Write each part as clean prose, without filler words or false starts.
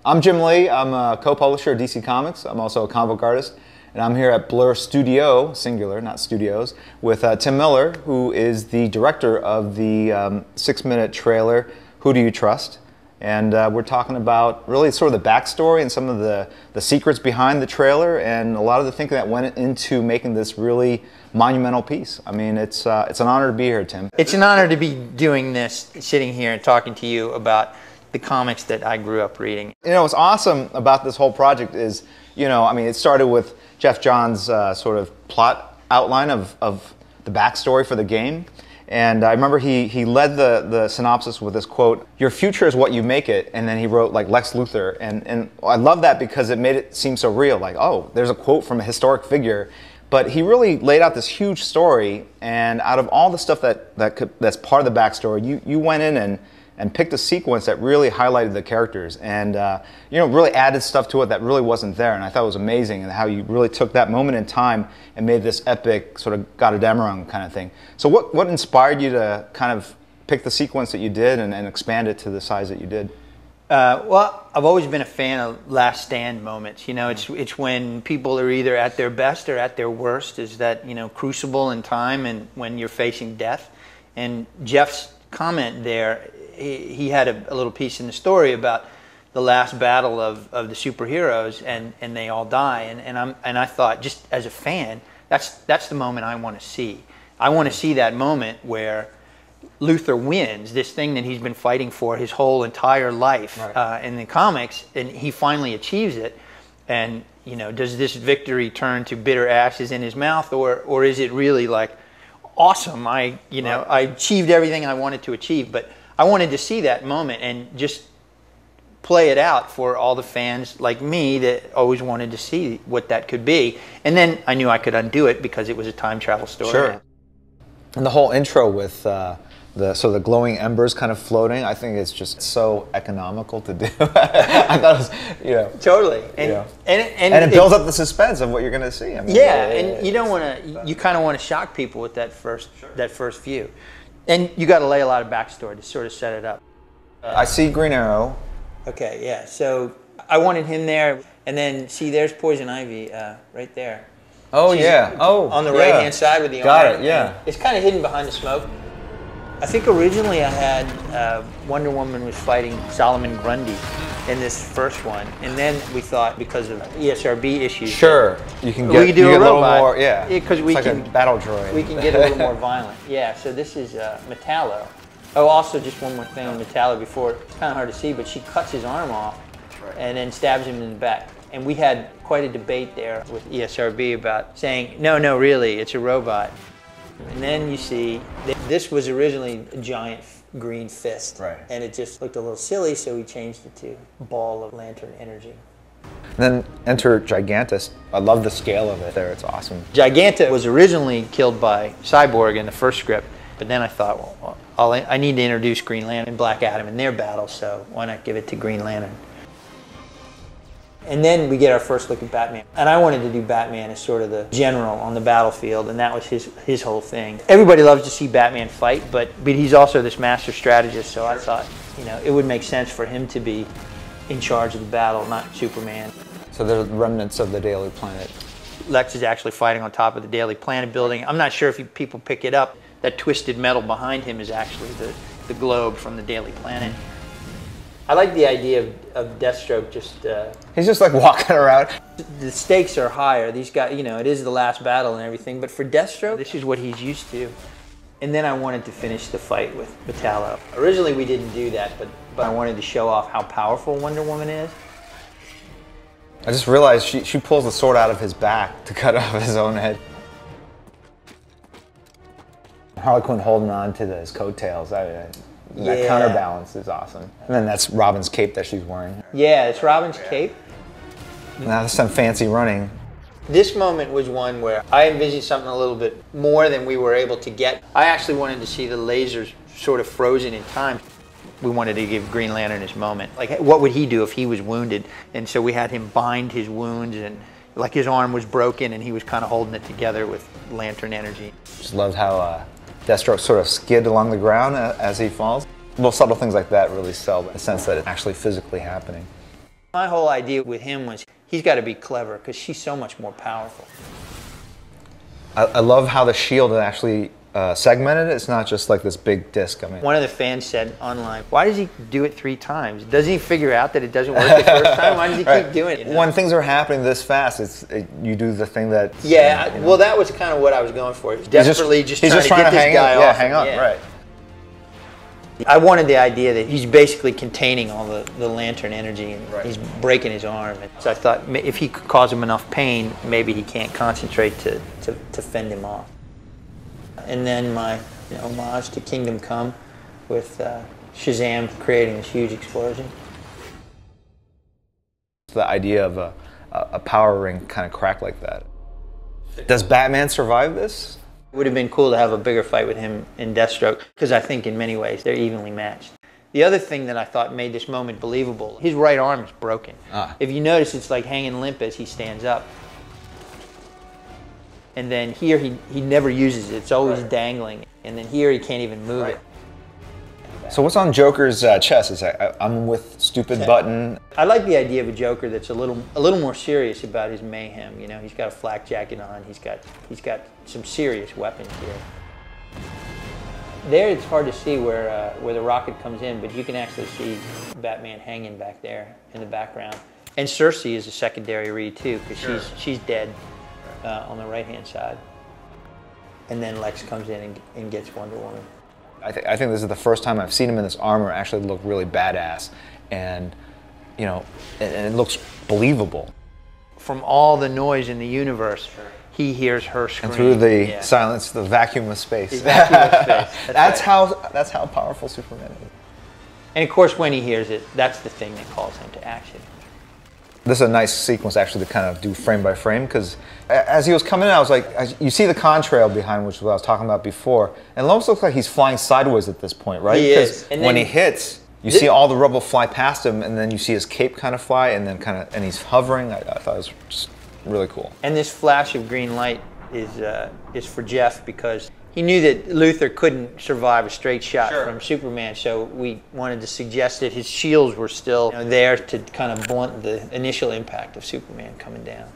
I'm Jim Lee. I'm a co-publisher of DC Comics. I'm also a comic book artist. And I'm here at Blur Studio, singular, not studios, with Tim Miller, who is the director of the 6-minute trailer, Who Do You Trust? And we're talking about really sort of the backstory and some of the secrets behind the trailer and a lot of the thinking that went into making this really monumental piece. I mean, it's an honor to be here, Tim. It's an honor to be doing this, sitting here and talking to you about the comics that I grew up reading. You know, what's awesome about this whole project is, I mean, it started with Geoff Johns' sort of plot outline of the backstory for the game. And I remember he led the synopsis with this quote, "Your future is what you make it," and then he wrote like Lex Luthor. And I love that because it made it seem so real, like, oh, there's a quote from a historic figure. But he really laid out this huge story, and out of all the stuff that's part of the backstory, you went in and picked a sequence that really highlighted the characters and really added stuff to it that really wasn't there. And I thought it was amazing and how you really took that moment in time and made this epic sort of Götterdämmerung kind of thing. So what inspired you to kind of pick the sequence that you did and expand it to the size that you did? Well, I've always been a fan of last stand moments. It's when people are either at their best or at their worst, is that, crucible in time and when you're facing death. And Jeff's comment there, he had a little piece in the story about the last battle of the superheroes and they all die. And I thought, just as a fan, that's the moment I want to see. I want to see that moment where Luthor wins this thing that he's been fighting for his whole entire life in the comics, and he finally achieves it. And does this victory turn to bitter ashes in his mouth, or is it really like, awesome, I achieved everything I wanted to achieve? But I wanted to see that moment and just play it out for all the fans like me that always wanted to see what that could be. And then I knew I could undo it because it was a time travel story. Sure. And the whole intro with the glowing embers kind of floating, I think it's just so economical to do. I thought it was, Totally. And it builds up the suspense of what you're going to see. I mean, and you don't want to, you kind of want to shock people with that first view. And you got to lay a lot of backstory to sort of set it up. I see Green Arrow. Okay, yeah. So I wanted him there, and then see, there's Poison Ivy right there. Oh, She's on the right-hand side with the arm. Got it, yeah. It's kind of hidden behind the smoke. I think originally I had Wonder Woman was fighting Solomon Grundy in this first one, and then we thought because of ESRB issues, sure, you can get, we could do a robot, little more, because we like can a battle droid. We can get a little more violent. Yeah. So this is Metallo. Oh, also just one more thing on Metallo before, it's kind of hard to see, but she cuts his arm off and then stabs him in the back. And we had quite a debate there with ESRB about saying, no, really, it's a robot. And then you see, this was originally a giant green fist. Right. And it just looked a little silly, so we changed it to Ball of Lantern Energy. And then enter Gigantus. I love the scale of it there, it's awesome. Giganta was originally killed by Cyborg in the first script, but then I thought, well, I need to introduce Green Lantern and Black Adam in their battle, so why not give it to Green Lantern? And then we get our first look at Batman. And I wanted to do Batman as sort of the general on the battlefield, and that was his whole thing. Everybody loves to see Batman fight, but he's also this master strategist, so I thought, it would make sense for him to be in charge of the battle, not Superman. So they're remnants of the Daily Planet. Lex is actually fighting on top of the Daily Planet building. I'm not sure if people pick it up. That twisted metal behind him is actually the globe from the Daily Planet. I like the idea of Deathstroke just... He's just like walking around. The stakes are higher. These guys, it is the last battle and everything, but for Deathstroke, this is what he's used to. And then I wanted to finish the fight with Metallo. Originally we didn't do that, but I wanted to show off how powerful Wonder Woman is. I just realized she pulls the sword out of his back to cut off his own head. Harley Quinn holding on to his coattails. That counterbalance is awesome. And then that's Robin's cape that she's wearing. Yeah, it's Robin's cape. Now there's some fancy running. This moment was one where I envisioned something a little bit more than we were able to get. I actually wanted to see the lasers sort of frozen in time. We wanted to give Green Lantern his moment. Like, what would he do if he was wounded? And so we had him bind his wounds, and like his arm was broken and he was kind of holding it together with Lantern energy. Just loved how Deathstroke sort of skid along the ground as he falls. Little subtle things like that really sell the sense that it's actually physically happening. My whole idea with him was he's got to be clever because she's so much more powerful. I love how the shield is actually segmented. It's not just like this big disc. I mean, one of the fans said online, "Why does he do it 3 times? Doesn't he figure out that it doesn't work the first time? Why does he keep doing it?" You know? When things are happening this fast, you do the thing that. Yeah, well, that was kind of what I was going for. Desperately just trying to get this guy off. Yeah, hang on, right. I wanted the idea that he's basically containing all the lantern energy and he's breaking his arm. And so I thought if he could cause him enough pain, maybe he can't concentrate to fend him off. And then my homage to Kingdom Come with Shazam creating this huge explosion. The idea of a power ring kind of crack like that. Does Batman survive this? It would have been cool to have a bigger fight with him in Deathstroke, because I think in many ways they're evenly matched. The other thing that I thought made this moment believable, his right arm is broken. If you notice, it's like hanging limp as he stands up. And then here he never uses it, it's always dangling. And then here he can't even move it. So what's on Joker's chest? Is I'm with stupid button. I like the idea of a Joker that's a little more serious about his mayhem. You know, he's got a flak jacket on. He's got some serious weapons here. There, it's hard to see where the rocket comes in, but you can actually see Batman hanging back there in the background. And Cersei is a secondary read too, because she's dead on the right-hand side. And then Lex comes in and gets Wonder Woman. I think this is the first time I've seen him in this armor actually look really badass, and and it looks believable. From all the noise in the universe, he hears her scream. And through the silence, the vacuum of space. The vacuum of space. That's how powerful Superman is. And of course, when he hears it, that's the thing that calls him to action. This is a nice sequence actually to kind of do frame by frame, because as he was coming in, I was like, you see the contrail behind, which was what I was talking about before, and it almost looks like he's flying sideways at this point, right? He is. And when he hits, you see all the rubble fly past him, and then you see his cape kind of fly, and then and he's hovering. I thought it was just really cool. And this flash of green light is for Jeff, because he knew that Luthor couldn't survive a straight shot from Superman, so we wanted to suggest that his shields were still there to kind of blunt the initial impact of Superman coming down.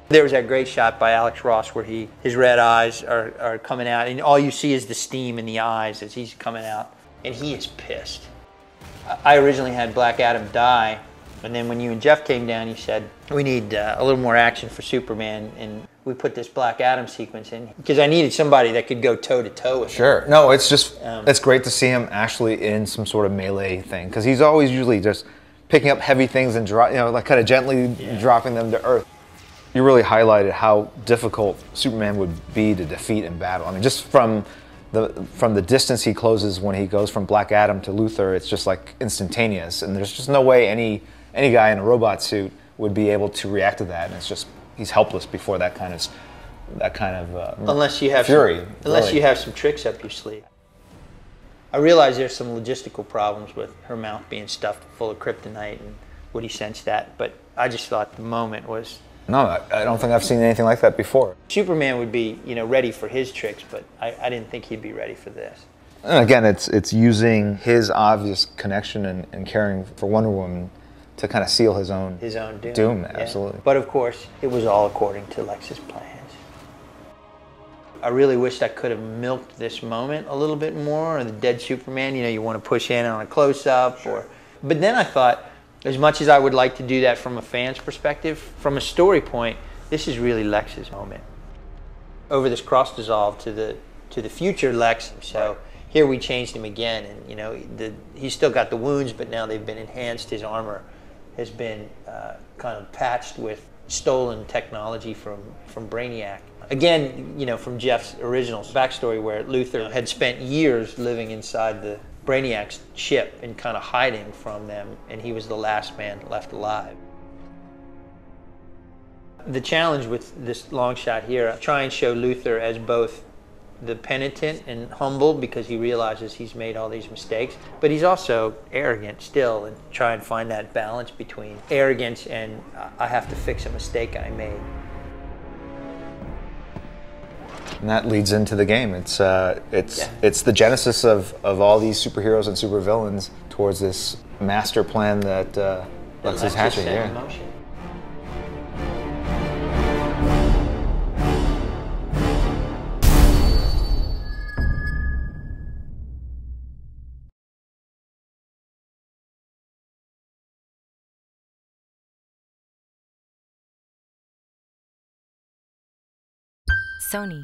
There was that great shot by Alex Ross where his red eyes are coming out, and all you see is the steam in the eyes as he's coming out, and he is pissed. I originally had Black Adam die, and then when you and Jeff came down, you said, we need a little more action for Superman, and we put this Black Adam sequence in, because I needed somebody that could go toe-to-toe with him. No, it's just, it's great to see him actually in some sort of melee thing, because he's always usually just picking up heavy things and like kind of gently dropping them to earth. You really highlighted how difficult Superman would be to defeat in battle. I mean, just from the distance he closes when he goes from Black Adam to Luthor, it's just like instantaneous, and there's just no way any guy in a robot suit would be able to react to that, and it's just he's helpless before that kind of unless you have fury. Unless you have some tricks up your sleeve. I realize there's some logistical problems with her mouth being stuffed full of kryptonite, and Woody sensed that, but I just thought the moment was. No, I don't think I've seen anything like that before. Superman would be, ready for his tricks, but I didn't think he'd be ready for this. And again, it's using his obvious connection and caring for Wonder Woman to kind of seal his own doom. Absolutely. But of course, it was all according to Lex's plans. I really wished I could have milked this moment a little bit more, or the dead Superman, you want to push in on a close-up. But then I thought, as much as I would like to do that from a fan's perspective, from a story point, this is really Lex's moment. Over this cross-dissolve to the future Lex, so here we changed him again, and he's still got the wounds, but now they've been enhanced. His armor has been kind of patched with stolen technology from Brainiac. Again, from Jeff's original backstory, where Luthor had spent years living inside the Brainiac's ship and kind of hiding from them, and he was the last man left alive. The challenge with this long shot here, try and show Luthor as both the penitent and humble, because he realizes he's made all these mistakes, but he's also arrogant still, and try and find that balance between arrogance and I have to fix a mistake I made. And that leads into the game. It's the genesis of all these superheroes and supervillains towards this master plan that Lex is hatching. Yeah. Sony.